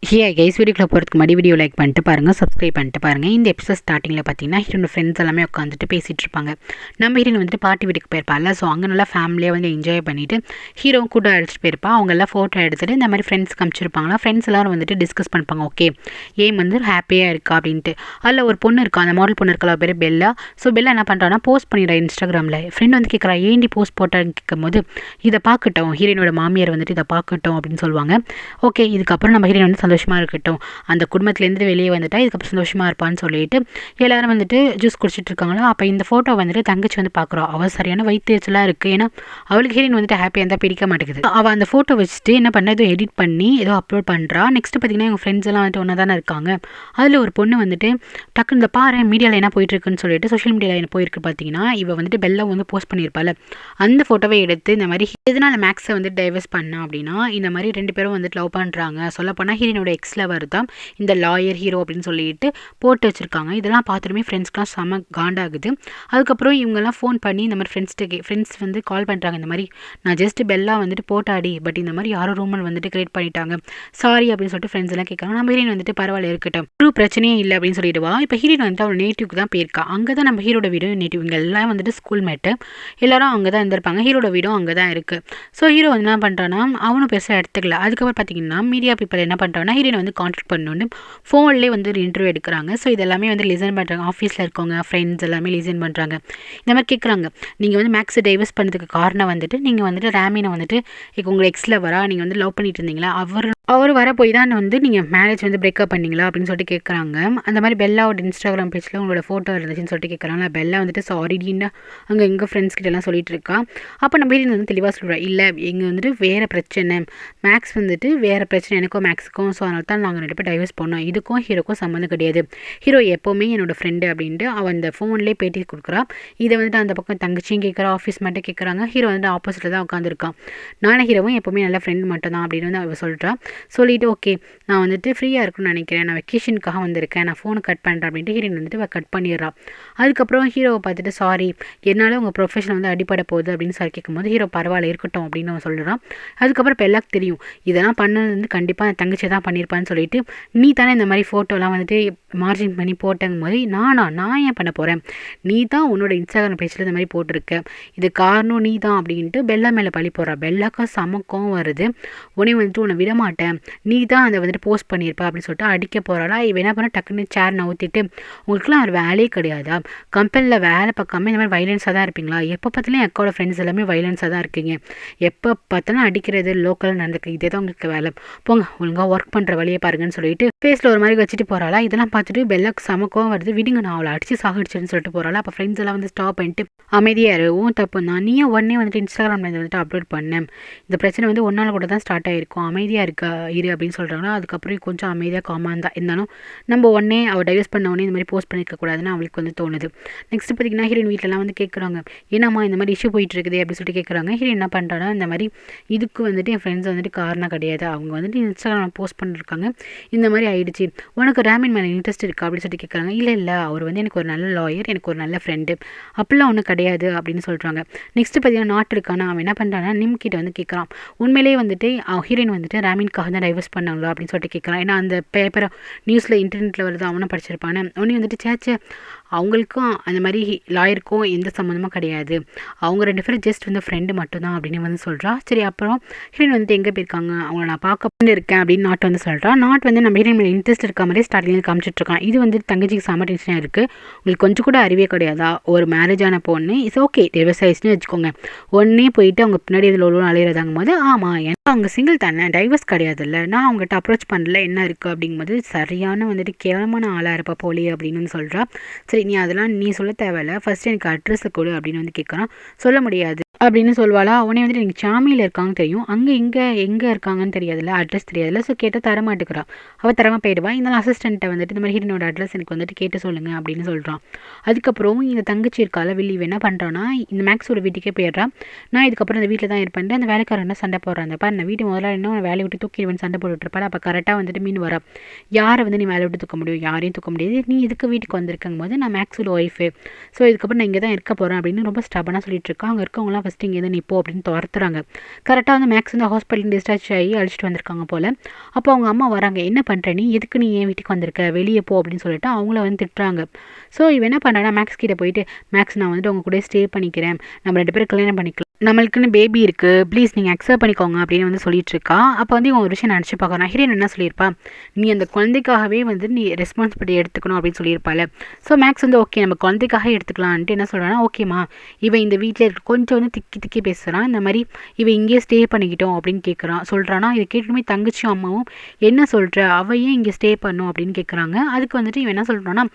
Guys வீடியோக்குள்ள போகிறதுக்கு முன்னாடி வீடியோ லைக் பண்ணிட்டு பாருங்கள், சப்ஸ்கிரைப் பண்ணிட்டு பாருங்கள். இந்த எபிசோட் ஸ்டார்டிங்கில் பார்த்தீங்கன்னா ஹீரோட ஃப்ரெண்ட்ஸ் எல்லாமே உட்காந்துட்டு பேசிகிட்டு இருப்பாங்க. நம்ம ஹீரோயின் வந்துட்டு பாட்டி வீட்டுக்கு போயிருப்பாள். ஸோ அங்கே நல்லா ஃபேமிலியாக வந்து என்ஜாய் பண்ணிவிட்டு ஹீரோ கூட அழைச்சிட்டு போயிருப்பா. அவங்க எல்லாம் ஃபோட்டோ எடுத்துகிட்டு இந்த மாதிரி ஃப்ரெண்ட்ஸ் காமிச்சிருப்பாங்களா. ஃப்ரெண்ட்ஸ் எல்லோரும் வந்துட்டு டிஸ்கஸ் பண்ணிப்பாங்க. ஓகே ஏம் வந்து ஹாப்பியாக இருக்கா அப்படின்ட்டு. அதில் ஒரு பொண்ணு இருக்கா, அந்த மாடல் பொண்ணு இருக்கா, பேர் பெல்லா. ஸோ பெல்லா என்ன பண்ணுறான்னா போஸ்ட் பண்ணிடுறா இன்ஸ்டாகிராமில். ஃப்ரெண்ட் வந்து கேட்குறா ஏன்டி போஸ்ட் போட்டான்னு கேட்கும்போது இதை பார்க்கட்டும், ஹீரோயினோட மாமியார் வந்துட்டு இதை பார்க்கட்டும் அப்படின்னு சொல்லுவாங்க. ஓகே இதுக்கப்புறம் நம்ம ஹீரோயின் வந்து சந்தோஷமாக இருக்கட்டும், அந்த குடும்பத்துலேருந்து வெளியே வந்துட்டா இதுக்கப்புறம் சந்தோஷமாக இருப்பான்னு சொல்லிட்டு எல்லாரும் வந்துட்டு ஜூஸ் குடிச்சிட்டு இருக்காங்களா. அப்போ இந்த ஃபோட்டோ வந்துட்டு தங்கச்சி வந்து பார்க்குறோம். அவள் சரியான வயிற்றுச்சலாக இருக்குது. ஏன்னா அவளுக்கு ஹீரோயின் வந்துட்டு ஹாப்பியாக இருந்தால் பிடிக்க மாட்டேங்குது. அவள் அந்த ஃபோட்டோ வச்சுட்டு என்ன பண்ண ஏதோ எடிட் பண்ணி ஏதோ அப்லோட் பண்ணுறா. நெக்ஸ்ட் பார்த்தீங்கன்னா எங்கள் ஃப்ரெண்ட்ஸ் எல்லாம் வந்துட்டு ஒன்றா தானே இருக்காங்க. அதில் ஒரு பொண்ணு வந்துட்டு டக்குன்னு இந்த பாரு மீடியாவில் என்ன போயிட்டுருக்குன்னு சொல்லிட்டு சோஷியல் மீடியாவில் என்ன போயிருக்கு பார்த்தீங்கன்னா இவள் வந்துட்டு பெல்லா வந்து போஸ்ட் பண்ணியிருப்பாள். அந்த ஃபோட்டோவை எடுத்து இந்த மாதிரி எதனால் மேக்ஸை வந்து டைவர்ஸ் பண்ணா அப்படின்னா இந்த மாதிரி 2 பேரும் வந்துட்டு லவ் பண்ணுறாங்க. சொல்லப்போனால் ஹீரோனோட எக்ஸ் லவர் தான் இந்த லாயர் ஹீரோ அப்படின்னு சொல்லிட்டு போட்டு வச்சுருக்காங்க. இதெல்லாம் பார்த்துட்டுமே ஃப்ரெண்ட்ஸ்க்குலாம் செம காண்டாகுது. அதுக்கப்புறம் இவங்கெல்லாம் ஃபோன் பண்ணி இந்த மாதிரி ஃப்ரெண்ட்ஸ் வந்து கால் பண்ணுறாங்க. இந்த மாதிரி நான் ஜஸ்ட் பெல்லா வந்துட்டு போட்டாடி, பட் இந்த மாதிரி யாரோ ரூமர் வந்துட்டு கிரியேட் பண்ணிட்டாங்க, சாரி அப்படின்னு சொல்லிட்டு ஃப்ரெண்ட்ஸ் எல்லாம் கேட்குறாங்க. நம்ம ஹீரோயின் வந்துட்டு பரவாயில்ல இருக்கட்டும், ஒரு பிரச்சனையே இல்லை அப்படின்னு சொல்லிடுவா. இப்போ ஹீரோயின் வந்துட்டு அவள் நேட்டிவ்க்கு தான் போயிருக்கா. அங்கே தான் நம்ம ஹீரோட வீடு நேட்டிவ். இங்கே எல்லாம் வந்துட்டு ஸ்கூல் மேட்டு எல்லாரும் அங்கே தான் இருந்திருப்பாங்க. ஹீரோட வீடும் அங்கே தான் இருக்குது. ஸோ ஹீரோ வந்து என்ன பண்ணுறான்னா அவனும் பெருசாக எடுத்துக்கல. அதுக்கப்புறம் பார்த்தீங்கன்னா மீடியா பீப்பிள் என்ன பண்ணுறாங்கன்னா ஹீரோனை வந்து கான்டாக்ட் பண்ணணுன்னு ஃபோன்லேயே வந்து ஒரு இன்டர்வியூ எடுக்கிறாங்க. ஸோ இதெல்லாமே வந்து லிசன் பண்ணுறாங்க. ஆஃபீஸில் இருக்கவங்க ஃப்ரெண்ட்ஸ் எல்லாமே லிசன் பண்ணுறாங்க. இந்த மாதிரி கேட்குறாங்க, நீங்கள் வந்து மேக்ஸை டைவர்ஸ் பண்ணுறதுக்கு காரணம் வந்துட்டு நீங்கள் வந்துட்டு ராமினை வந்துட்டு இப்போ உங்கள் எக்ஸில் வரா நீங்கள் வந்து லவ் பண்ணிட்டு இருந்தீங்களா, அவர் வர போய் தான் வந்து நீங்கள் மேரேஜ் வந்து பிரேக்கப் பண்ணிங்களா அப்படின்னு சொல்லிட்டு கேட்குறாங்க. அந்த மாதிரி பெல்லாவோட இன்ஸ்டாகிராம் பேஜில் உங்களோட ஃபோட்டோ இருந்துச்சுன்னு சொல்லிட்டு கேட்குறாங்க. பெல்லா வந்துட்டு சாரிடின்னு அங்கே எங்கள் ஃப்ரெண்ட்ஸ் கிட்டலாம் சொல்லிட்டு இருக்கா. அப்போ நம்ம வீட்டில் வந்து தெளிவாக சொல்கிறோம், இல்லை எங்கே வந்துட்டு வேறு பிரச்சனை, மேக்ஸ் வந்துட்டு வேறு பிரச்சனை எனக்கும் மேக்ஸுக்கும். ஸோ அதனால தான் நாங்கள் 2 பேர் டைவர்ஸ் பண்ணோம், இதுக்கும் ஹீரோக்கும் சம்மந்தம் கிடையாது, ஹீரோ எப்போவுமே என்னோட ஃப்ரெண்டு அப்படின்ட்டு அவன் அந்த ஃபோன்லேயே பேட்டி கொடுக்குறா. இதை வந்துட்டு அந்த பக்கம் தங்கச்சியும் கேட்குறா, ஆஃபீஸ் மட்டும் கேட்குறாங்க. ஹீரோ வந்து ஆப்போசிட்டில் தான் உட்காந்துருக்கான். நானும் ஹீரோவும் எப்போவுமே நல்ல ஃப்ரெண்ட் மட்டும் தான் அப்படின்னு வந்து அவள் சொல்கிறா. சொல்லிவிட்டு ஓகே நான் வந்துட்டு ஃப்ரீயாக இருக்குன்னு நினைக்கிறேன், நான் வெக்கேஷனுக்காக வந்திருக்கேன், நான் ஃபோனை கட் பண்ணுறேன் அப்படின்ட்டு ஹீரோயின் வந்துட்டு கட் பண்ணிடுறா. அதுக்கப்புறம் ஹீரோவை பார்த்துட்டு சாரி என்னால் உங்கள் ப்ரொஃபஷன் வந்து அடிப்படை போகுது அப்படின்னு சொல்லி கேட்கும்போது ஹீரோ பரவாயில்ல இருக்கட்டும் அப்படின்னு அவன் சொல்கிறான். அதுக்கப்புறம் இப்போ எல்லாருக்கும் தெரியும் இதெல்லாம் பண்ணது வந்து கண்டிப்பாக என் தங்கச்சி தான் பண்ணியிருப்பான்னு சொல்லிட்டு நீ தானே இந்த மாதிரி ஃபோட்டோலாம் வந்துட்டு மார்ஜின் பண்ணி போட்டங்கும் போது நான் ஏன் பண்ண போகிறேன், நீ தான் உன்னோட இன்ஸ்டாகிராம் பேஜில் இந்த மாதிரி போட்டிருக்க, இது காரணம் நீ தான் அப்படின்ட்டு பெல்லா மேலே பழி போடுறா. பெல்லாக்கா சமக்கம் வருது. உடனே வந்துட்டு உன்னை விட மாட்டேன், நீ தான் அதை வந்துட்டு போஸ்ட் பண்ணியிருப்ப அப்படின்னு சொல்லிட்டு அடிக்க போகிறாளா. இவன் என்ன பண்ண டக்குன்னு சேர் நவுத்திட்டு உங்களுக்குலாம் ஒரு வேலையே கிடையாதா, கம்பெனியில் வேலை பார்க்காம இந்த மாதிரி வைலன்ஸாக தான் இருப்பீங்களா, எப்போ பார்த்தாலும் என் அக்காவோட ஃப்ரெண்ட்ஸ் எல்லாமே வைலன்ஸாக தான் இருக்கீங்க, எப்போ பார்த்தாலும் அடிக்கிறது லோக்கலில் நடந்துருக்கு, இதே தான் உங்களுக்கு வேலை, போங்க ஒழுங்காக ஒர்க் பண்ணுற வழியை பாருங்கன்னு சொல்லிட்டு ஃபேஸில் ஒரு மாதிரி வச்சுட்டு போகிறாளா. இதெல்லாம் பார்த்துட்டு பெல்லாக்கு சமக்கம் வருது. விடுங்க நான் அவளை அடித்து சாகடிச்சேன்னு சொல்லிட்டு போகிறாளா. அப்போ ஃப்ரெண்ட்ஸ் எல்லாம் வந்து ஸ்டாப் பண்ணிட்டு அமைதியாக இருக்கும் தப்பு தான், நீயும் உடனே வந்துட்டு இன்ஸ்டாகிராமில் வந்துட்டு அப்லோட் பண்ணேன், இந்த பிரச்சனை வந்து ஒன்றால் கூட தான் ஸ்டார்ட் ஆகிருக்கும், அமைதியாக இருக்கா இரு அப்படின்னு சொல்கிறாங்கன்னா. அதுக்கப்புறம் கொஞ்சம் அமைதியாக காமாக தான் இருந்தாலும் நம்ம உடனே அவள் டைவர்ஸ் பண்ண உடனே இந்த மாதிரி போஸ்ட் பண்ணியிருக்கக்கூடாதுன்னு அவளுக்கு வந்து தோணுது. நெக்ஸ்ட் பார்த்திங்கன்னா ஹீரோயின் வீட்டிலலாம் வந்து கேட்குறாங்க, ஏன்னாம்மா இந்த மாதிரி இஷ்யூ போயிட்டு இருக்குது அப்படின்னு சொல்லிட்டு கேட்குறாங்க. ஹீரோயின் என்ன பண்ணுறாங்கன்னா இந்த மாதிரி இதுக்கு வந்துட்டு என் ஃப்ரெண்ட்ஸ் வந்துட்டு காரணம் கிடையாது, அவங்க வந்துட்டு இன்ஸ்டாகிராமில் போஸ்ட் பண்ணிருக்காங்க, இந்த மாதிரி ஆயிடுச்சு, உனக்கு ராமின் மேலே இன்ட்ரெஸ்ட் இருக்கா அப்படின்னு சொல்லிட்டு கேட்குறாங்க. இல்லை அவர் வந்து எனக்கு ஒரு நல்ல லாயர், எனக்கு ஒரு நல்ல ஃப்ரெண்டு, அப்படிலாம் ஒன்றும் கிடையாது அப்படின்னு சொல்கிறாங்க. நெக்ஸ்ட்டு பார்த்தீங்கன்னா நாட்டு இருக்கானா அவன் என்ன பண்ணுறான்னா நிம்கிட்ட வந்து கேட்குறான், உண்மையிலேயே வந்துட்டு ஹீரோயின் வந்துட்டு ராமின்காக தான் டைவர்ஸ் பண்ணாங்களா அப்படின்னு சொல்லிட்டு கேட்குறான். ஏன்னா அந்த பேப்பரை நியூஸில் இன்டர்நெட்டில் வருது, அவனும் படிச்சிருப்பானே. உடனே வந்துட்டு சேச்சே அவங்களுக்கும் அந்த மாதிரி லாயருக்கும் எந்த சம்மந்தமும் கிடையாது, அவங்க 2 பேரும் ஜஸ்ட் வந்து ஃப்ரெண்டு மட்டும்தான் அப்படின்னு வந்து சொல்கிறா. சரி அப்புறம் ஹீரோயின் வந்துட்டு எங்கே போயிருக்காங்க, அவங்கள நான் பார்க்க இருக்கேன் அப்படின்னு நாட்டு வந்து சொல்கிறா. நாட்டு வந்து நம்ம ஹீரோயின் மேலே இன்ட்ரெஸ்ட் இருக்க மாதிரி ஸ்டார்டிங்கில் காமிச்சிட்ருக்கான். இது வந்து தங்கச்சிக்கு செம டென்ஷனாக இருக்குது, உங்களுக்கு கொஞ்சம் கூட அறிவே கிடையாதா, ஒரு மேரேஜ் ஆன பொண்ணு இட்ஸ் ஓகே டைவர்ஸ் ஆயிடுச்சுன்னு வச்சுக்கோங்க, ஒன்றே போயிட்டு அவங்க பின்னாடி இதில் ஒன்று அலையிறதாங்கும் போது ஆமாம் ஏன்னா அவங்க சிங்கிள் தானே டைவர்ஸ் கிடையாது இல்லை, நான் அவங்ககிட்ட அப்ரோச் பண்ணல என்ன இருக்குது அப்படிங்கும்போது சரியான வந்துட்டு கேவலமான ஆளாக இருப்பா போலி அப்படின்னு வந்து சொல்கிறா. சரி நீ அதெல்லாம் நீ சொல்ல தேவையில்ல, ஃபஸ்ட்டு எனக்கு அட்ரஸை கொடு அப்படின்னு வந்து கேட்குறான். சொல்ல முடியாது அப்படின்னு சொல்வாளா. உடனே வந்துட்டு எனக்கு சாமியில் இருக்காங்கன்னு தெரியும், அங்கே எங்கே இருக்காங்கன்னு தெரியாதுல்ல, அட்ரஸ் தெரியாதுல்ல, ஸோ கேட்டால் தரமாட்டுக்கிறா. அவள் தரமாக போயிடுவா. இருந்தாலும் அசிஸ்டண்ட்டை வந்துட்டு இந்த மாதிரி ஹீரோனோட அட்ரஸ் எனக்கு வந்துட்டு கேட்டு சொல்லுங்கள் அப்படின்னு சொல்கிறான். அதுக்கப்புறம் இந்த தங்கச்சி இருக்கால வில்லி என்ன பண்ணுறான்னா இந்த மேக்ஸோட வீட்டுக்கே போயிடுறான். நான் இதுக்கப்புறம் இந்த வீட்டில் தான் இருப்பேன், அந்த வேலைக்காரன் சண்டை போடுறான், அந்த பாரு நான் வீட்டு முதல்ல என்ன வேலையை விட்டு தூக்கிடுவேன் சண்டை போட்டுருப்பாள். அப்போ கரெக்டாக வந்துட்டு மீன் வரா, யாரை வந்து நீ வேலை விட்டு தூக்க முடியும், யாரையும் தூக்க முடியாது, நீ இதுக்கு வீட்டுக்கு வந்திருக்கும் போது நான் மேக்ஸோட ஒய்ஃபு, ஸோ இதுக்கப்புறம் நான் இங்கே தான் இருக்க போகிறேன் அப்படின்னு ரொம்ப ஸ்டபனாக சொல்லிட்டு இருக்கா. அங்கே இருக்கவங்களாம் ஃபஸ்ட்டு இங்கேருந்து நீ போ அப்படின்னு துரத்துறாங்க. கரெக்டாக வந்து மேக்ஸ் வந்து ஹாஸ்பிட்டல் டிஸ்சார்ஜ் ஆகி அழைச்சிட்டு வந்திருக்காங்க போல். அப்போ அவங்க அம்மா வராங்க, என்ன பண்ணுற நீ, எதுக்கு நீ என் வீட்டுக்கு வந்திருக்க, வெளியே போ அப்படின்னு சொல்லிட்டு அவங்கள வந்து திட்டுறாங்க. ஸோ இவன் என்ன பண்ணுறான்னா மேக்ஸ் கிட்டே போயிட்டு, மேக்ஸ் நான் வந்துட்டு உங்க கூட ஸ்டே பண்ணிக்கிறேன், நம்ம 2 பேரும் கல்யாணம் பண்ணிக்கலாம், நம்மளுக்குன்னு பேபி இருக்குது, ப்ளீஸ் நீங்கள் அக்செப்ட் பண்ணிக்கோங்க அப்படின்னு வந்து சொல்லிட்டு இருக்கா. அப்போ வந்து இவன் ஒரு விஷயம் நினச்சி பார்க்குறான். ஹீரோயின் என்ன சொல்லியிருப்பா, நீ அந்த குழந்தைக்காகவே வந்து நீ ரெஸ்பான்சிபிலிட்டி எடுத்துக்கணும் அப்படின்னு சொல்லியிருப்பாள். ஸோ மேக்ஸ் வந்து ஓகே நம்ம குழந்தைக்காக எடுத்துக்கலான்ட்டு என்ன சொல்கிறான்னா, ஓகேம்மா இவன் இந்த வீட்டில் இருக்க கொஞ்சம் வந்து திக்கி திக்கி பேசுகிறான், இந்த மாதிரி இவன் இங்கேயே ஸ்டே பண்ணிக்கிட்டோம் அப்படின்னு கேட்குறான் சொல்கிறானா. இதை கேட்டுமே தங்கச்சியும் அம்மாவும் என்ன சொல்கிற, அவள் ஏன் இங்கே ஸ்டே பண்ணும் அப்படின்னு கேட்குறாங்க. அதுக்கு வந்துட்டு இவன் என்ன சொல்கிறான்னா,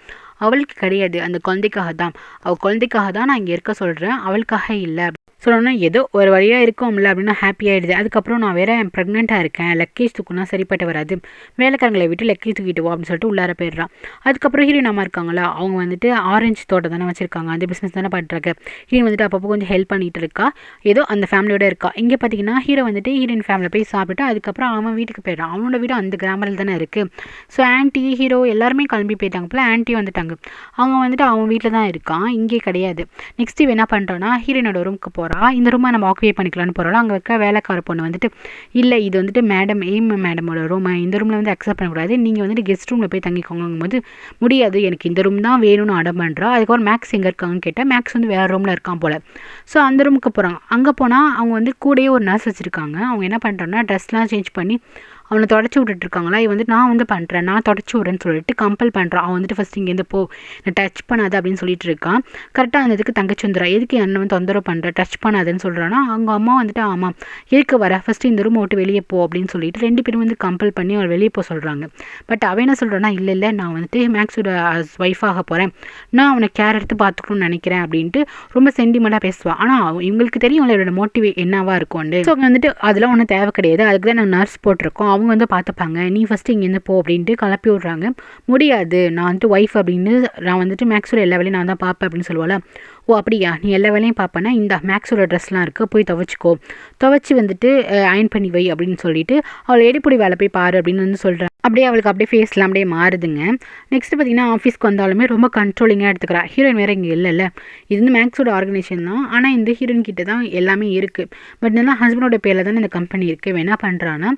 அவளுக்கு கிடையாது, அந்த குழந்தைக்காக தான், அவள் குழந்தைக்காக தான் நான் இங்கே இருக்க சொல்கிறேன், அவளுக்காக இல்லை சொல்லணும்னா ஏதோ ஒரு வழியாக இருக்கும்ல அப்படின்னு ஹாப்பியாகிடுது. அதுக்கப்புறம் நான் வேறு ப்ரெக்னெண்ட்டாக இருக்கேன், லக்கேஜ் தூக்குனா சரிப்பட்டு வராது, வேலைக்காரங்களை விட்டு லக்கேஜ் தூக்கிட்டு வா அப்படின்னு சொல்லிட்டு உள்ளார போயிடுறான். அதுக்கப்புறம் ஹீரோயின் அம்மா இருக்காங்களா, அவங்க வந்துட்டு ஆரஞ்சு தோட்டம் தானே வச்சுருக்காங்க, அந்த பிஸ்னஸ் தானே பண்ணுறாங்க. ஹீரோயின் வந்துட்டு அப்பப்போ கொஞ்சம் ஹெல்ப் பண்ணிகிட்டு இருக்கா, ஏதோ அந்த ஃபேமிலியோட இருக்கா. இங்கே பார்த்தீங்கன்னா ஹீரோ வந்துட்டு ஹீரோயின் ஃபேமிலியில் போய் சாப்பிட்டு அதுக்கப்புறம் அவன் வீட்டுக்கு போயிடுறான். அவனோட வீடு அந்த கிராமத்தில் தானே இருக்குது. ஸோ ஆன்ட்டி ஹீரோ எல்லாருமே கிளம்பி போயிட்டாங்க போல். ஆன்ட்டி வந்துட்டாங்க, அவங்க வந்துட்டு அவன் வீட்டில் தான் இருக்கான், இங்கே கிடையாது. நெக்ஸ்ட் இவன் என்ன பண்ணுறான்னா ஹீரோயினோட ரூமுக்கு போகிறான். இந்த ரூமை நம்ம ஆக்குபை பண்ணிக்கலாம்னு போகிறோம். அங்கே இருக்க வேலைக்கார பொண்ணு வந்துட்டு, இல்லை இது வந்துட்டு மேடமோட ரூம், இந்த ரூமில் வந்து அக்செப்ட் பண்ணக்கூடாது, நீங்கள் வந்துட்டு கெஸ்ட் ரூமில் போய் தங்கிக்கோங்கும் போது முடியாது, எனக்கு இந்த ரூம் தான் வேணும்னு அடம் பண்ணுறா. அதுக்கப்புறம் மேக்ஸ் எங்கே இருக்காங்கன்னு கேட்டால் மேக்ஸ் வந்து வேறு ரூமில் இருக்கான் போல். ஸோ அந்த ரூமுக்கு போகிறாங்க. அங்கே போனால் அவங்க வந்து கூடயே ஒரு நர்ஸ் வச்சுருக்காங்க. அவங்க என்ன பண்ணுறாங்கன்னா ட்ரெஸ்லாம் சேஞ்ச் பண்ணி அவனை தொடச்சி விட்டுட்டுருக்காங்களா. இவன் வந்து நான் வந்து பண்ணுறேன், நான் தொடச்சி விட்றேன்னு சொல்லிட்டு கம்பல் பண்ணுறான். அவன் வந்துட்டு ஃபஸ்ட் இங்கேருந்து போ, நான் டச் பண்ணாது அப்படின்னு சொல்லிட்டு இருக்கான். கரெக்டாக அந்த இதுக்கு தங்கச்சி வந்துடுறா, எதுக்கு என்ன வந்து தொந்தரவு பண்ணுற, டச் பண்ணாதுன்னு சொல்கிறான்னா. அவங்க அம்மா வந்துட்டு ஆமாம் எதுக்கு வர, ஃபஸ்ட்டு இந்த ரூம் விட்டு வெளியே போ அப்படின்னு சொல்லிட்டு 2 பேரும் வந்து கம்பல் பண்ணி அவள் வெளியே போக சொல்கிறாங்க. பட் அவன் என்ன சொல்கிறான்னா, இல்லை நான் வந்துட்டு மேக்ஸோட ஒய்ஃபாக போகிறேன், நான் அவனை கேர் எடுத்து பார்த்துக்கணும்னு நினைக்கிறேன் அப்படின்ட்டு ரொம்ப சென்டிமெண்ட்டாக பேசுவான். ஆனால் இவங்களுக்கு தெரியும் அவளோட மோட்டிவ் என்னவா இருக்கும்னு. ஸோ வந்துட்டு அதெல்லாம் ஒன்றும் தேவை கிடையாது, அதுக்கு தான் நாங்கள் நர்ஸ் போட்டிருக்கோம், அவங்க வந்து பார்த்துப்பாங்க, நீ ஃபஸ்ட்டு இங்கேருந்து போ அப்படின்ட்டு கிளப்பி விட்றாங்க. முடியாது, நான் வந்துட்டு ஒய்ஃப் அப்படின்னு, நான் வந்துட்டு மேக்ஸோட எல்லா வேலையும் நான் தான் பார்ப்பேன் அப்படின்னு சொல்லுவாள். ஓ அப்படியா, நீ எல்லா வேலையும் பார்ப்பேன்னா இந்த மேக்ஸோட ட்ரெஸ்லாம் இருக்குது, போய் துவைச்சிக்கோ, துவைச்சி வந்துட்டு அயன் பண்ணி வை அப்படின்னு சொல்லிட்டு அவளை எடுப்படி வேலை போய் பாரு அப்படின்னு வந்து சொல்கிறேன். அப்படியே அவளுக்கு அப்படியே ஃபேஸ்லாம் அப்படியே மாறுதுங்க. நெக்ஸ்ட் பார்த்தீங்கன்னா ஆஃபீஸ்க்கு வந்தாலுமே ரொம்ப கண்ட்ரோலிங்காக எடுத்துக்கிறா. ஹீரோயின் வேறு இங்கே இல்லைல்ல, இது வந்து மேக்ஸோட ஆர்கனைசேஷன் தான், ஆனால் இந்த ஹீரோயின் கிட்ட தான் எல்லாமே இருக்குது. பட் நல்லா ஹஸ்பண்டோட பேரில் தானே இந்த கம்பெனி இருக்குது. என்ன பண்ணுறான்னா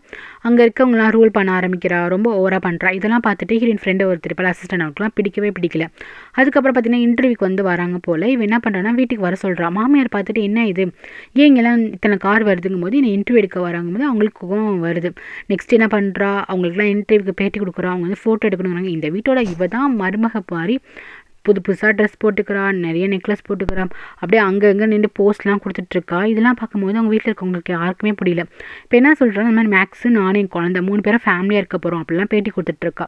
அங்கே இருக்கவங்களாம் ரூல் பண்ண ஆரம்பிக்கிறா, ரொம்ப ஓவராக பண்ணுறா. இதெல்லாம் பார்த்துட்டு ஹீரோயின் ஃப்ரெண்டு ஒருத்தர் இப்போ அசிஸ்டன்ட் அவங்களுக்குலாம் பிடிக்கவே பிடிக்கல. அதுக்கப்புறம் பார்த்தீங்கன்னா இன்டர்வியூக்கு வந்து வராங்க போல். இவன் என்ன பண்ணுறான்னா வீட்டுக்கு வர சொல்கிறா. மாமியார் பார்த்துட்டு என்ன இது, ஏன் இங்கெல்லாம் இத்தனை கார் வருதுங்கும் போது என்னை இன்டர்வியூ எடுக்க வராங்கும் போது அவங்களுக்கு கோவம் வருது. நெக்ஸ்ட் என்ன பண்ணுறா, அவங்களுக்குலாம் இன்டர்வியூக்கு பேட்டி கொடுக்குறா, அவங்க வந்து ஃபோட்டோ எடுக்கணுங்கிறாங்க. இந்த வீட்டோட இவ தான் மருமக பாரி, புதுசாக ட்ரெஸ் போட்டுக்கிறான், நிறைய நெக்லஸ் போட்டுக்கிறான், அப்படியே அங்கே அங்கே நின்று போஸ்ட்லாம் கொடுத்துட்ருக்கா. இதெல்லாம் பார்க்கும்போது அவங்க வீட்டில் இருக்கவங்களுக்கு யாருக்குமே புரியல. இப்போ என்ன சொல்கிறாங்க, இந்த மாதிரி மேக்ஸு நானும் என் குழந்தை 3 பேரும் ஃபேமிலியாக இருக்க போகிறோம் அப்படிலாம் பேட்டி கொடுத்துட்ருக்கா.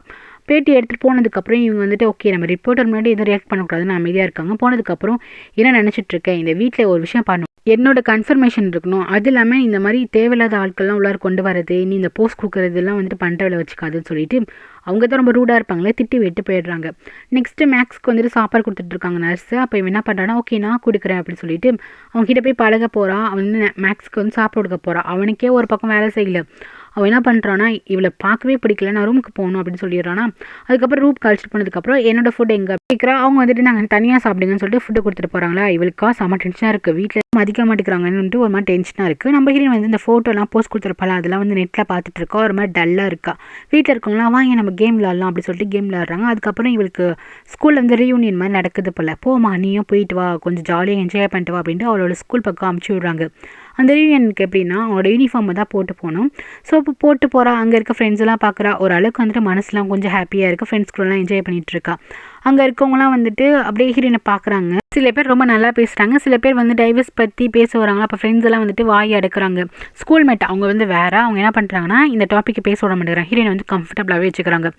பேட்டி எடுத்துகிட்டு போனதுக்கப்புறம் இவங்க வந்துட்டு ஓகே நம்ம ரிப்போர்ட்டர் முன்னாடி எதுவும் ரியாக்ட் பண்ணக்கூடாதுன்னு அமைதியாக இருக்காங்க. போனதுக்கப்புறம் என்ன நினச்சிட்ருக்கேன், இந்த வீட்டில் ஒரு விஷயம் பண்ணணும், என்னோட கன்ஃபர்மேஷன் இருக்கணும், அது இல்லாமல் இந்த மாதிரி தேவையில்லாத ஆட்கள்லாம் உள்ளார கொண்டு வரது, நீ இந்த போஸ்ட் கொடுக்குறதுலாம் வந்துட்டு பண்ணுறவளை வச்சுக்காதுன்னு சொல்லிட்டு அவங்க தான் ரொம்ப ரூடாக இருப்பாங்களே, திட்டி விட்டு போயிடுறாங்க. நெக்ஸ்ட்டு மேக்ஸ்க்கு வந்துட்டு சாப்பாடு கொடுத்துட்ருக்காங்க நர்ஸு. அப்போ இவன் என்ன பண்ணுறான்னா ஓகே நான் கொடுக்குறேன் அப்படின்னு சொல்லிட்டு அவங்ககிட்ட போய் பழக போகிறான். அவன் வந்து மேக்ஸ்க்கு வந்து சாப்பாடு கொடுக்க போகிறான். அவனுக்கே ஒரு பக்கம் வேலை செய்யல. அவன் என்ன பண்ணுறான்னா இவளை பார்க்கவே பிடிக்கல, நான் ரூமுக்கு போகணும் அப்படின்னு சொல்லிடுறானா. அதுக்கப்புறம் ரூம் கழிச்சிட்டு போனதுக்கப்புறம் என்னோட ஃபுட் எங்கே கேட்குறா. அவங்க வந்துட்டு நாங்கள் தனியாக சாப்பிடுங்கன்னு சொல்லிட்டு ஃபுட்டு கொடுத்துட்டு போகிறாங்களா. இவளுக்கா செம்ம டென்ஷனாக இருக்குது, வீட்டில் மதிக்க மாட்டேங்கிறாங்கன்னு ஒரு மாதிரி டென்ஷனாக இருக்குது. நம்ம ஹீரோயின் வந்து இந்த ஃபோட்டோலாம் போஸ்ட் கொடுத்துருப்பால அதெல்லாம் வந்து நெட்டில் பார்த்துட்டு இருக்கா, ஒரு மாதிரி டல்லாக இருக்கா. வீட்டில் இருக்கவங்களாம் வாங்க நம்ம கேம் விளாட்லாம் அப்படின்னு சொல்லிட்டு கேம் விளாட்றாங்க. அதுக்கப்புறம் இவளுக்கு ஸ்கூலில் வந்து ரீயூனியன் மாதிரி நடக்குது போல். போமா நீயும் போயிட்டு வா, கொஞ்சம் ஜாலியாக என்ஜாய் பண்ணிட்டு வா அப்படின்ட்டு அவளோட ஸ்கூல் பக்கம் அமுச்சு விட்றாங்க. அந்த ரீயூனியனுக்கு எப்படின்னா அவனோட யூனிஃபார்மை தான் போட்டு போகணும். ஸோ இப்போ போட்டு போகிறா, அங்கே இருக்க ஃப்ரெண்ட்ஸ் எல்லாம் பார்க்குறா, ஓரளவுக்கு வந்துட்டு மனசுலாம் கொஞ்சம் ஹாப்பியாக இருக்குது, ஃப்ரெண்ட்ஸ் கூடலாம் என்ஜாய் பண்ணிகிட்ருக்கா. அங்கே இருக்கவங்களாம் வந்துட்டு அப்படியே ஹீரோயினை பார்க்குறாங்க. சில பேர் ரொம்ப நல்லா பேசுகிறாங்க, சில பேர் வந்து டைவர்ஸ் பற்றி பேச வராங்க. அப்போ ஃப்ரெண்ட்ஸ் எல்லாம் வந்துட்டு வாய் அடக்குறாங்க. ஸ்கூல்மேட் அவங்க வந்து வேறு, அவங்க என்ன பண்ணுறாங்கன்னா இந்த டாப்பிக்கை பேச விட மாட்டேங்கிறாங்க. ஹீரோயின் வந்து கம்ஃபர்டபுளாகவே வச்சுக்கிறாங்க.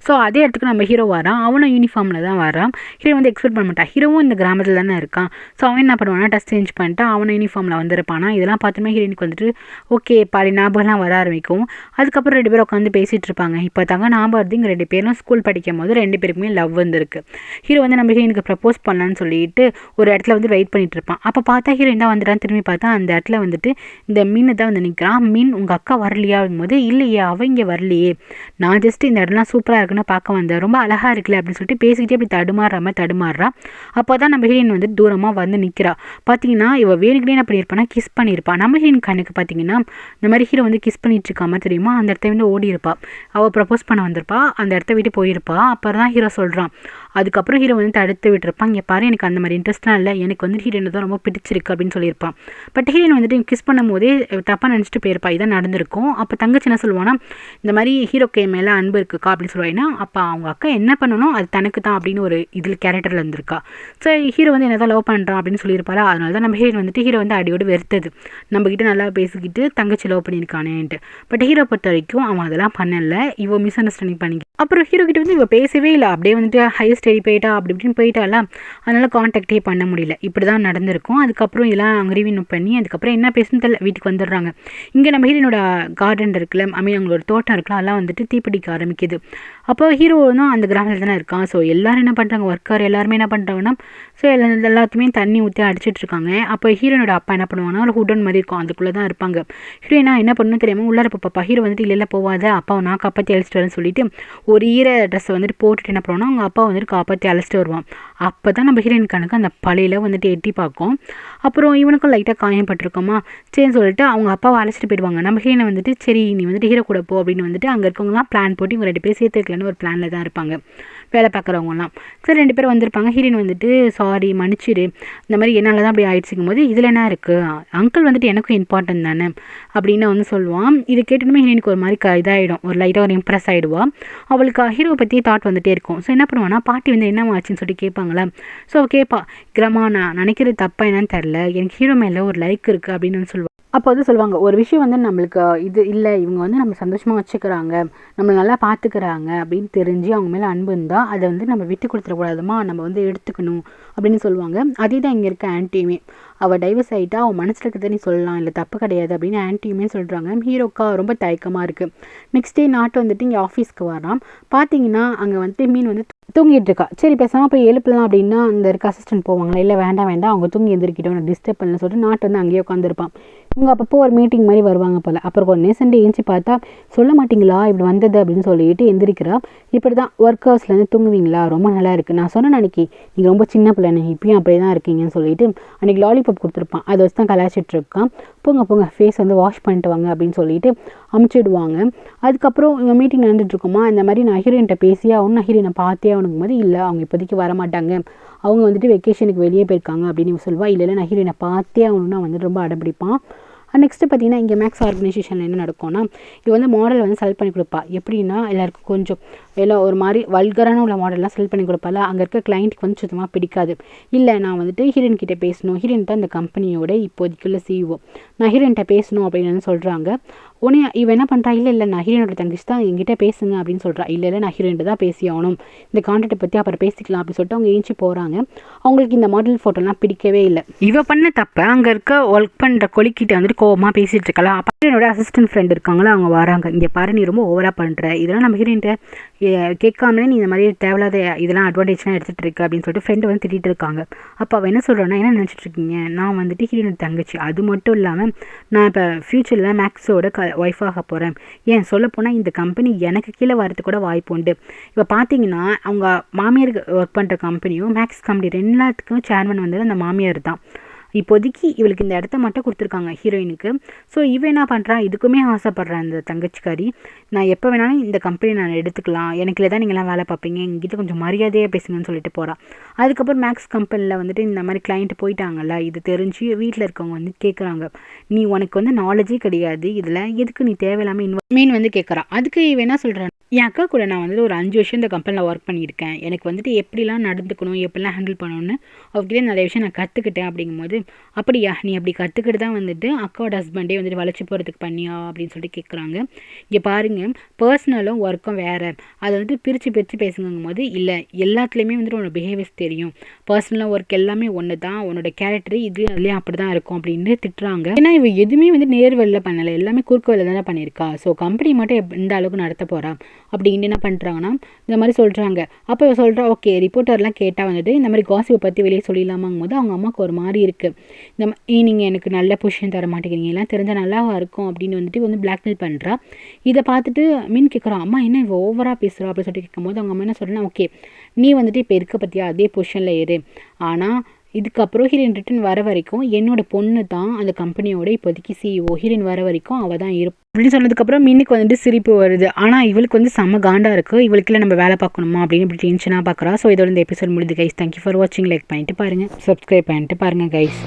ஸோ அதே இடத்துக்கு நம்ம ஹீரோ வரான், அவனும் யூனிஃபார்மில் தான் வரான். ஹீரோ வந்து எக்ஸ்பெக்ட் பண்ண மாட்டான், ஹீரோவும் இந்த கிராமத்தில் தானே இருக்கான். ஸோ அவன் என்ன பண்ணுவானா ட்ரெஸ் சேஞ்ச் பண்ணிட்டு அவனை யூனிஃபார்மில் வந்திருப்பானா. இதெல்லாம் பார்த்துமே ஹீரோயினுக்கு வந்துட்டு ஓகே பாடி ஞாபகம்லாம் வர ஆரம்பிக்கும். அதுக்கப்புறம் 2 பேரும் உட்காந்து பேசிகிட்டு இருப்பாங்க. இப்போ தாங்க ஞாபகம் வருது, இங்கே 2 பேரும் ஸ்கூல் படிக்கும் போது 2 பேருக்குமே லவ் வந்துருக்கு. ஹீரோ வந்து நம்ம ஹீரோயினுக்கு ப்ரப்போஸ் பண்ணலான்னு சொல்லிட்டு ஒரு இடத்துல வந்து வெயிட் பண்ணிட்டு இருப்பான். அப்போ பார்த்தா ஹீரோயின் தான் வந்துட்டான்னு திரும்பி பார்த்தா அந்த இடத்துல வந்துட்டு இந்த மீன் தான் வந்து நிற்கிறான். மீன் உங்கள் அக்கா வரலையா அப்படிங்கும்போது இல்லையே அவ இங்கே வரலையே, நான் ஜஸ்ட் இந்த இடம்லாம் சூப்பராக இருக்குன்னு பார்க்க வந்தேன், ரொம்ப அழகாக இருக்குல்ல அப்படின்னு சொல்லிட்டு பேசிக்கிட்டே அப்படி தடுமாறுறா. அப்போ தான் நம்ம ஹீரோயின் வந்து தூரமாக வந்து நிற்கிறா. பார்த்தீங்கன்னா இவ வேணுக்குனே என்ன பண்ணியிருப்பானா கிஸ் பண்ணியிருப்பா. நம்ம ஹீரோயின் கண்ணுக்கு பார்த்தீங்கன்னா இந்த மாதிரி ஹீரோ வந்து கிஸ் பண்ணிட்டு இருக்காம தெரியுமா அந்த இடத்த வந்து ஓடி இருப்பா. அவள் ப்ரப்போஸ் பண்ண வந்திருப்பா, அந்த இடத்த விட்டு போயிருப்பா. அப்புறம் தான் ஹீரோ சொல்கிறான். அதுக்கப்புறம் ஹீரோ வந்து தடுத்து விட்டுருப்பான். இங்கே பாரு எனக்கு அந்த மாதிரி இன்ட்ரெஸ்ட்லாம் இல்லை, எனக்கு வந்து ஹீரோயினை தான் ரொம்ப பிடிச்சிருக்கு அப்படின்னு சொல்லியிருப்பான். பட் ஹீரோயின் வந்துட்டு கிஸ் பண்ணும் போதே தப்பாக நினச்சிட்டு போயிருப்பா, இதான் நடந்திருக்கும். அப்போ தங்கச்சி என்ன சொல்லுவானா இந்த மாதிரி ஹீரோக்கு மேலே அன்பு இருக்குக்கா அப்படின்னு சொல்லுவாங்கன்னா அப்போ அவங்க அக்கா என்ன பண்ணணும் அது தனக்கு தான் அப்படின்னு ஒரு இதில் கேரக்டரில் இருந்திருக்கா. ஸோ ஹீரோ வந்து என்ன தான் லவ் பண்ணுறான் அப்படின்னு சொல்லியிருப்பாரா. அதனால தான் நம்ம ஹீரோயின் வந்துட்டு ஹீரோ வந்து அடியோடு வெறுத்தது, நம்மக்கிட்ட நல்லா பேசிக்கிட்டு தங்கச்சி லவ் பண்ணியிருக்கானேன்ட்டு. பட் ஹீரோ பொறுத்த வரைக்கும் அவன் அதெல்லாம் பண்ணலை, இவ மிஸ் அண்டர்ஸ்டாண்டிங் பண்ணி அப்புறம் ஹீரோ கிட்ட வந்து இவ பேசவே இல்லை, அப்படியே வந்துட்டு ஹையர் ஸ்டடி போயிட்டா அப்படி இப்படின்னு போயிட்டால, அதனால கான்டாக்டே பண்ண முடியல. இப்படி தான் நடந்திருக்கும். அதுக்கப்புறம் எல்லாம் அங்கே ரிவியூ பண்ணி அதுக்கப்புறம் என்ன பேசணும் தெரியல வீட்டுக்கு வந்துடுறாங்க. இங்கே நம்ம ஹீரோனோட கார்டன் இருக்குல்ல, அவங்களோட தோட்டம் இருக்கலாம், அதெல்லாம் வந்துட்டு தீப்பிடிக்க ஆரம்பிக்குது. அப்போ ஹீரோ வந்து அந்த கிராமத்தில் தானே இருக்கான். ஸோ எல்லோரும் என்ன பண்ணுறாங்க, ஒர்க்கர் எல்லாருமே என்ன பண்ணுறாங்கன்னா ஸோ எல்லாத்தையுமே தண்ணி ஊற்றி அடிச்சிட்டு இருக்காங்க. அப்போ ஹீரோனோட அப்பா என்ன பண்ணுவாங்கன்னா ஒரு ஹுடன் மாதிரி இருக்கும், அதுக்குள்ளே தான் இருப்பாங்க. ஹீரோயினா என்ன பண்ணணும் தெரியாமல் உள்ளார பாப்பா. ஹீரோ வந்துட்டு இல்லை போவாத, அப்பாவை நான் காப்பாற்றி அழைச்சிட்டு வரேன்னு சொல்லிட்டு ஒரு ஈர ட்ரெஸ்ஸை வந்துட்டு போட்டுட்டு என்ன பண்ணுவோம்னா அவங்க அப்பா வந்துட்டு காப்பாற்றி அழைச்சிட்டு வருவான். அப்போ தான் நம்ம ஹீரோயின் கணக்கு அந்த பழையில வந்துட்டு எட்டி பார்க்கும். அப்புறம் இவனுக்கும் லைட்டாக காயப்பட்டிருக்கோமா, சரின்னு சொல்லிட்டு அவங்க அப்பாவை அழைச்சிட்டு போயிடுவாங்க. நம்ம ஹீரோனை வந்துட்டு சரி நீ வந்துட்டு ஹீரோ கூட போ அப்படின்னு வந்துட்டு அங்கே இருக்கவங்கலாம் பிளான் போட்டு இவங்க 2 பேர் சேர்த்து வைக்கலான்னு ஒரு பிளானில் தான் இருப்பாங்க வேலை பார்க்குறவங்கலாம். சரி 2 பேர் வந்திருப்பாங்க. ஹீரோயின் வந்துட்டு சாரி மன்னிச்சிடு, இந்த மாதிரி என்னால் தான் அப்படி ஆயிடுச்சுக்கும் போது இதில் என்ன இருக்குது, அங்கிள் வந்துட்டு எனக்கும் இம்பார்ட்டன்ட் தானே அப்படின்னு வந்து சொல்லுவான். இது கேட்டுமே ஹீரோயினுக்கு ஒரு மாதிரி இதாகிடும், ஒரு லைட்டாக ஒரு இம்ப்ரெஸ் ஆகிடுவா. அவளுக்கு ஹீரோவை பற்றி தாட் வந்துகிட்டே இருக்கும். ஸோ என்ன பண்ணுவான்னா பாட்டி வந்து என்ன ஆச்சுன்னு சொல்லி கேட்பாங்களா. ஸோ கேட்பா கிரமா நான் நினைக்கிறது தப்பா என்னன்னு தெரில, எனக்கு ஹீரோ மேலே ஒரு லைக் இருக்குது அப்படின்னு வந்து சொல்லுவாள். அப்போ வந்து சொல்லுவாங்க ஒரு விஷயம் வந்து நம்மளுக்கு இது இல்லை, இவங்க வந்து நம்ம சந்தோஷமாக வச்சுக்கிறாங்க, நம்மளை நல்லா பார்த்துக்கிறாங்க அப்படின்னு தெரிஞ்சு அவங்க மேலே அன்பு இருந்தால் அதை வந்து நம்ம விட்டு கொடுத்துடக்கூடாதுமா, நம்ம வந்து எடுத்துக்கணும் அப்படின்னு சொல்லுவாங்க. அதே தான் இங்கே இருக்க ஆன்ட்டியுமே, அவள் டைவர்ஸ் ஆகிட்டா அவன் மனசில் இருக்கிறத நீ சொல்லலாம், இல்லை தப்பு கிடையாது அப்படின்னு ஆன்ட்டியுமே சொல்கிறாங்க. ஹீரோக்கா ரொம்ப தயக்கமாக இருக்குது. நெக்ஸ்ட் டே நாட்டு வந்துட்டு இங்கே ஆஃபீஸ்க்கு வரான். பார்த்தீங்கன்னா அங்கே வந்துட்டு மீன் வந்து தூங்கிட்டு இருக்கா. சரி பேசாமல் போய் எழுப்பலாம் அப்படின்னா அந்த இருக்க அசிஸ்டன்ட் போவாங்களா, இல்லை வேண்டாம் அவங்க தூங்கி எந்திரிக்கிட்டோம் நான் டிஸ்டர்ப் பண்ணலன்னு சொல்லிட்டு நாட்டு வந்து அங்கேயே உட்காந்துருப்பான். இவங்க அப்பப்போ ஒரு மீட்டிங் மாதிரி வருவாங்க போல். அப்புறம் கொஞ்சம் நேசண்டி ஏஞ்சி பார்த்தா சொல்ல மாட்டிங்களா இப்படி வந்தது அப்படின்னு சொல்லிட்டு எந்திரிக்கிறா. இப்படி தான் ஒர்க் ஹவர்ஸ்லேருந்து தூங்குவீங்களா, ரொம்ப நல்லா இருக்குது, நான் சொன்னேன் அன்றைக்கி நீங்கள் ரொம்ப சின்ன பிள்ளை இப்பயும் அப்படியே தான் இருக்கீங்கன்னு சொல்லிட்டு அன்றைக்கி லாலிபாப் கொடுத்துருப்பான். அதை வச்சு தான் கலாய்ச்சிட்டு இருக்கான். போங்க ஃபேஸ் வந்து வாஷ் பண்ணிட்டு வாங்க அப்படின்னு சொல்லிட்டு அமுச்சிடுவாங்க. அதுக்கப்புறம் இவங்க மீட்டிங் நடந்துட்டுருக்கோமா, இந்த மாதிரி நான் ஹீரோயின்ட்ட பேசியே ஆகணும், நான் ஹீரோயினை பார்த்தே ஆகணுங்கும் போது இல்லை அவங்க இப்போதைக்கு வரமாட்டாங்க, அவங்க வந்துட்டு வெக்கேஷனுக்கு வெளியே போயிருக்காங்க அப்படின்னு சொல்லுவா. இல்லை நான் ஹீரோயினை பார்த்தே ஆகணும்னா வந்துட்டு ரொம்ப அடம்பிடிப்பான். நெக்ஸ்ட்டு பார்த்தீங்கன்னா இங்கே மேக்ஸ் ஆர்கனைசேஷனில் என்ன நடக்கும்னா இது வந்து மாடல் வந்து செலக்ட் பண்ணி கொடுப்பா. எப்படின்னா எல்லாருக்கும் கொஞ்சம் எல்லாம் ஒரு மாதிரி வல்கரான உள்ள மாடல்லாம் செலக்ட் பண்ணி கொடுப்பால, அங்கே இருக்க கிளைண்ட்டுக்கு வந்து சுத்தமாக பிடிக்காது. இல்லை நான் வந்துட்டு ஹீரோயின் கிட்டே பேசணும், ஹீரோயின் தான் இந்த கம்பெனியோட இப்போதைக்குள்ள சிஇஓ, நான் ஹீரோயின்கிட்ட பேசணும் அப்படின்னு சொல்கிறாங்க. உடனே இவன் என்ன பண்ணுறா, இல்லை நான் ஹீரோயினோட தங்கச்சி தான் என்கிட்ட பேசுங்க அப்படின்னு சொல்கிறா. இல்லை நான் ஹீரோயின்ட்ட தான் பேசி ஆகணும், இந்த கான்டாக்டை பற்றி அப்புறம் பேசிக்கலாம் அப்படின்னு சொல்லிட்டு அவங்க ஏஞ்சி போகிறாங்க. அவங்களுக்கு இந்த மாடல் ஃபோட்டோலாம் பிடிக்கவே இல்லை. இவ பண்ண தப்ப அங்கே இருக்க ஒர்க் பண்ணுற கொலிக்கிட்ட வந்துட்டு கோவமாக பேசிகிட்டு இருக்கலாம். அப்போ ஹீரோனோட அசிஸ்டன்ட் ஃப்ரெண்ட் இருக்காங்களா, அவங்க வராங்க. இங்கே பாரு நீ ரொம்ப ஓவராக பண்ணுற, இதெல்லாம் நம்ம ஹீரோயின்ட்ட கேட்காமலே நீ இந்த மாதிரி தேவையில்லாத இதெல்லாம் அட்வான்டேஜ்லாம் எடுத்துகிட்டு இருக்கு அப்படின்னு சொல்லிட்டு ஃப்ரெண்டு வந்து திட்டிகிட்டு இருக்காங்க. அப்போ அவள் என்ன சொல்கிறேன்னா, என்ன நினச்சிட்டு இருக்கீங்க, நான் வந்துட்டு ஹீரோனோட தங்கச்சி, அது மட்டும் இல்லாமல் நான் இப்போ ஃப்யூச்சரில் மேக்ஸோட ஒய்ஃபாக போகிறேன், ஏன் சொல்லப்போனால் இந்த கம்பெனி எனக்கு கீழே வரது கூட வாய்ப்பு உண்டு. இப்போ பார்த்தீங்கன்னா அவங்க மாமியார் ஒர்க் பண்ணுற கம்பெனியும் மேக்ஸ் கம்பெனி எல்லாத்துக்கும் சேர்மன் வந்து அந்த மாமியார் தான். இப்போதைக்கு இவளுக்கு இந்த இடத்த மட்டும் கொடுத்துருக்காங்க ஹீரோயினுக்கு. ஸோ இவன் என்ன பண்ணுறா, இதுக்குமே ஆசைப்பட்றான் இந்த தங்கச்சிக்காரி, நான் எப்போ வேணாலும் இந்த கம்பெனி நான் எடுத்துக்கலாம், எனக்கு இல்லை தான் நீங்களாம் வேலை பார்ப்பீங்க, எங்கிட்ட கொஞ்சம் மரியாதையாக பேசுங்கன்னு சொல்லிட்டு போகிறான். அதுக்கப்புறம் மேக்ஸ் கம்பெனியில் வந்துட்டு இந்த மாதிரி கிளைண்ட் போயிட்டாங்கல்ல, இது தெரிஞ்சு வீட்டில் இருக்கவங்க வந்து கேட்குறாங்க, நீ உனக்கு வந்து நாலேஜே கிடையாது, இதில் எதுக்கு நீ தேவையில்லாமல் மீன் வந்து கேட்குறான். அதுக்கு இவன் என்ன சொல்கிறான், என் அக்கா கூட நான் வந்துட்டு ஒரு 5 வருஷம் இந்த கம்பெனியில் ஒர்க் பண்ணியிருக்கேன், எனக்கு வந்துட்டு எப்படிலாம் நடந்துக்கணும் எப்படிலாம் ஹேண்டில் பண்ணணும்னு அவர்கிட்ட நிறைய விஷயம் நான் கற்றுக்கிட்டேன் அப்படிங்கும்போது, அப்படியா நீ அப்படி கற்றுக்கிட்டு தான் வந்துட்டு அக்காவோட ஹஸ்பண்டே வந்துட்டு வளைச்சி போகிறதுக்கு பண்ணியா அப்படின்னு சொல்லிட்டு கேட்குறாங்க. இங்கே பாருங்கள் பர்சனலும் ஒர்க்கும் வேறு, அதை வந்துட்டு பிரித்து பேசுங்கும் போது இல்லை எல்லாத்துலேயுமே வந்துட்டு உன்னோட பிஹேவியர்ஸ் தெரியும், பர்சனலாக ஒர்க் எல்லாமே ஒன்று தான், உன்னோட கேரக்டர் இது அதுலேயும் அப்படி தான் இருக்கும் அப்படின்னு திட்டுறாங்க. ஏன்னா இவ எதுவுமே வந்து நேர் வழியில் பண்ணலை, எல்லாமே குறுக்கு வழியில் தானே பண்ணியிருக்கா. ஸோ கம்பெனி மட்டும் எந்த அளவுக்கு நடத்த போகிறா, அப்படின்ட்டு என்ன பண்ணுறாங்கன்னா இந்த மாதிரி சொல்கிறாங்க. அப்போ இவ சொல்கிறா ஓகே ரிப்போர்ட்டர்லாம் கேட்டால் வந்துட்டு இந்த மாதிரி காசிப்பை பற்றி வெளியே சொல்லிடலாமாங்கும் போது அவங்க அம்மாவுக்கு ஒரு மாதிரி இருக்குது. இந்த நீங்கள் எனக்கு நல்ல பொசிஷன் தர மாட்டேங்கிறீங்க, எல்லாம் தெரிஞ்சால் நல்லா இருக்கும் அப்படின்னு வந்துட்டு வந்து பிளாக்மெயில் பண்ணுறா. இதை பார்த்துட்டு மீன் கேட்குறான், அம்மா என்ன இவ ஓவராக பேசுகிறா அப்படின்னு சொல்லிட்டு கேட்கும்போது அவங்க அம்மா என்ன சொல்கிறேன்னா ஓகே நீ வந்துட்டு இப்போ இருக்க பற்றியா அதே பொசிஷனில் இரு, ஆனால் இதுக்கப்புறம் ஹீரோயின் ரிட்டன் வர வரைக்கும் என்னோட பொண்ணு தான் அந்த கம்பெனியோட இப்போதைக்கு சிஇஓ, ஹீரோயின் வர வரைக்கும் அவள் தான் இருப்பா அப்படின்னு சொன்னதுக்கப்புறம் மீனுக்கு வந்துட்டு சிரிப்பு வருது. ஆனால் இவளுக்கு வந்து செம்ம காண்டாக இருக்குது, இவளுக்குலாம் நம்ம வேலை பார்க்கணுமா அப்படின்னு இப்படி டென்ஷனாக பார்க்குறா. ஸோ இதோட இந்த எபிசோட் முடியுது கைஸ். தேங்க்யூ ஃபார் வாட்சிங். லைக் பண்ணிட்டு பாருங்கள், சப்ஸ்கிரைப் பண்ணிட்டு பாருங்கள் கைஸ்.